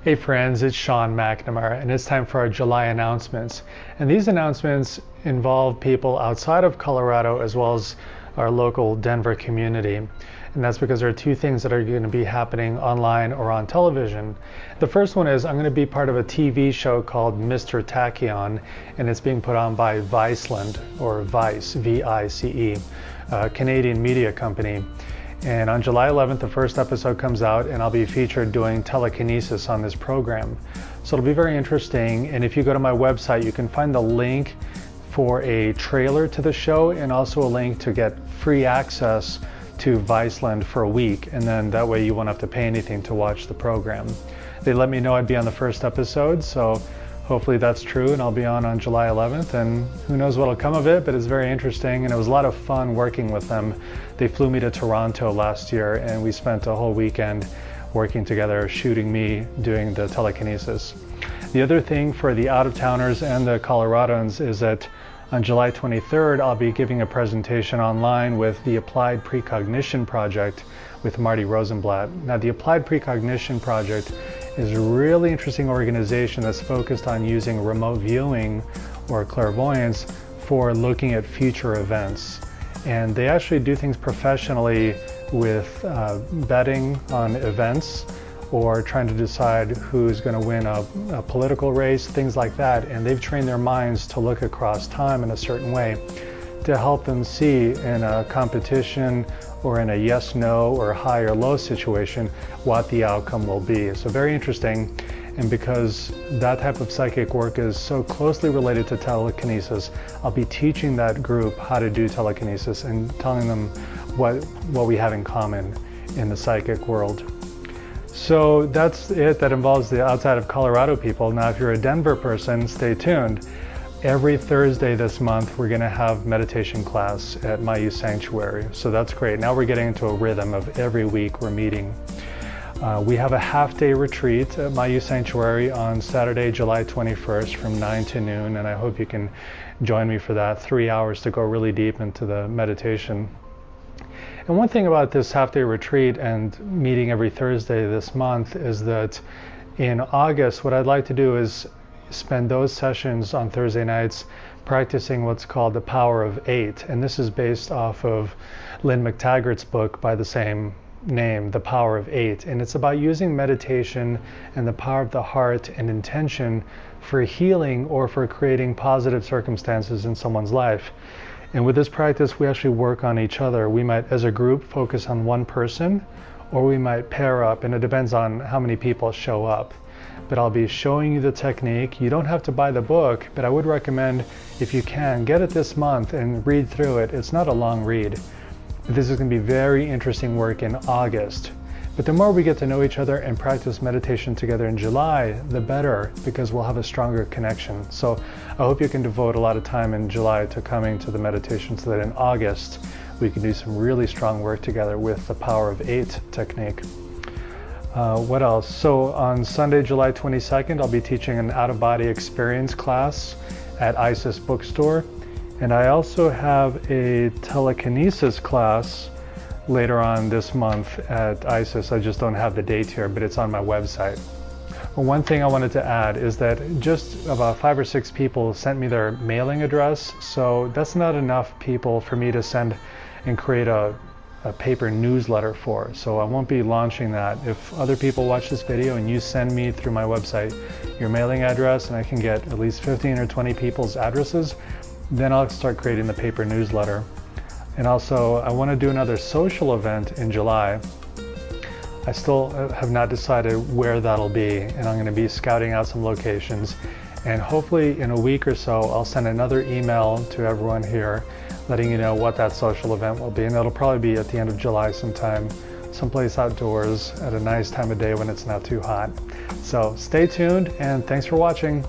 Hey friends, it's Sean McNamara, and it's time for our July announcements. And these announcements involve people outside of Colorado as well as our local Denver community. And that's because there are two things that are going to be happening online or on television. The first one is I'm going to be part of a TV show called Mr. Tachyon, and it's being put on by Viceland, or Vice, V-I-C-E, a Canadian media company. And on July 11th, the first episode comes out, and I'll be featured doing telekinesis on this program. So it'll be very interesting. And if you go to my website, you can find the link for a trailer to the show and also a link to get free access to Viceland for a week. And then that way you won't have to pay anything to watch the program. They let me know I'd be on the first episode, so hopefully that's true, and I'll be on July 11th, and who knows what'll come of it, but it's very interesting, and it was a lot of fun working with them. They flew me to Toronto last year, and we spent a whole weekend working together, shooting me doing the telekinesis. The other thing for the out-of-towners and the Coloradans is that on July 23rd, I'll be giving a presentation online with the Applied Precognition Project with Marty Rosenblatt. Now, the Applied Precognition Project is a really interesting organization that's focused on using remote viewing or clairvoyance for looking at future events. And they actually do things professionally with betting on events or trying to decide who's going to win a political race, things like that. And they've trained their minds to look across time in a certain way to help them see in a competition or in a yes, no, or high or low situation what the outcome will be. So very interesting. And because that type of psychic work is so closely related to telekinesis, I'll be teaching that group how to do telekinesis and telling them what we have in common in the psychic world. So that's it. That involves the outside of Colorado people. Now, if you're a Denver person, stay tuned. Every Thursday this month, we're going to have meditation class at Mayu Sanctuary. So that's great. Now we're getting into a rhythm of every week we're meeting. We have a half-day retreat at Mayu Sanctuary on Saturday, July 21st from 9 to noon, and I hope you can join me for that. 3 hours to go really deep into the meditation. And one thing about this half-day retreat and meeting every Thursday this month is that in August, what I'd like to do is spend those sessions on Thursday nights practicing what's called the Power of Eight. And this is based off of Lynn McTaggart's book by the same name, The Power of Eight. And it's about using meditation and the power of the heart and intention for healing or for creating positive circumstances in someone's life. And with this practice, we actually work on each other. We might, as a group, focus on one person, or we might pair up, and it depends on how many people show up. But I'll be showing you the technique. You don't have to buy the book, but I would recommend, if you can, get it this month and read through it. It's not a long read. This is going to be very interesting work in August. But the more we get to know each other and practice meditation together in July, the better, because we'll have a stronger connection. So I hope you can devote a lot of time in July to coming to the meditation so that in August we can do some really strong work together with the Power of Eight technique. What else? So on Sunday, July 22nd, I'll be teaching an out-of-body experience class at ISIS Bookstore. And I also have a telekinesis class later on this month at ISIS. I just don't have the date here, but it's on my website. Well, one thing I wanted to add is that just about 5 or 6 people sent me their mailing address. So that's not enough people for me to send and create a paper newsletter for. So I won't be launching that. If other people watch this video and you send me through my website your mailing address and I can get at least 15 or 20 people's addresses, then I'll start creating the paper newsletter. And also I want to do another social event in July. I still have not decided where that'll be, and I'm going to be scouting out some locations. And hopefully in a week or so, I'll send another email to everyone here letting you know what that social event will be. And it'll probably be at the end of July sometime, someplace outdoors at a nice time of day when it's not too hot. So stay tuned, and thanks for watching.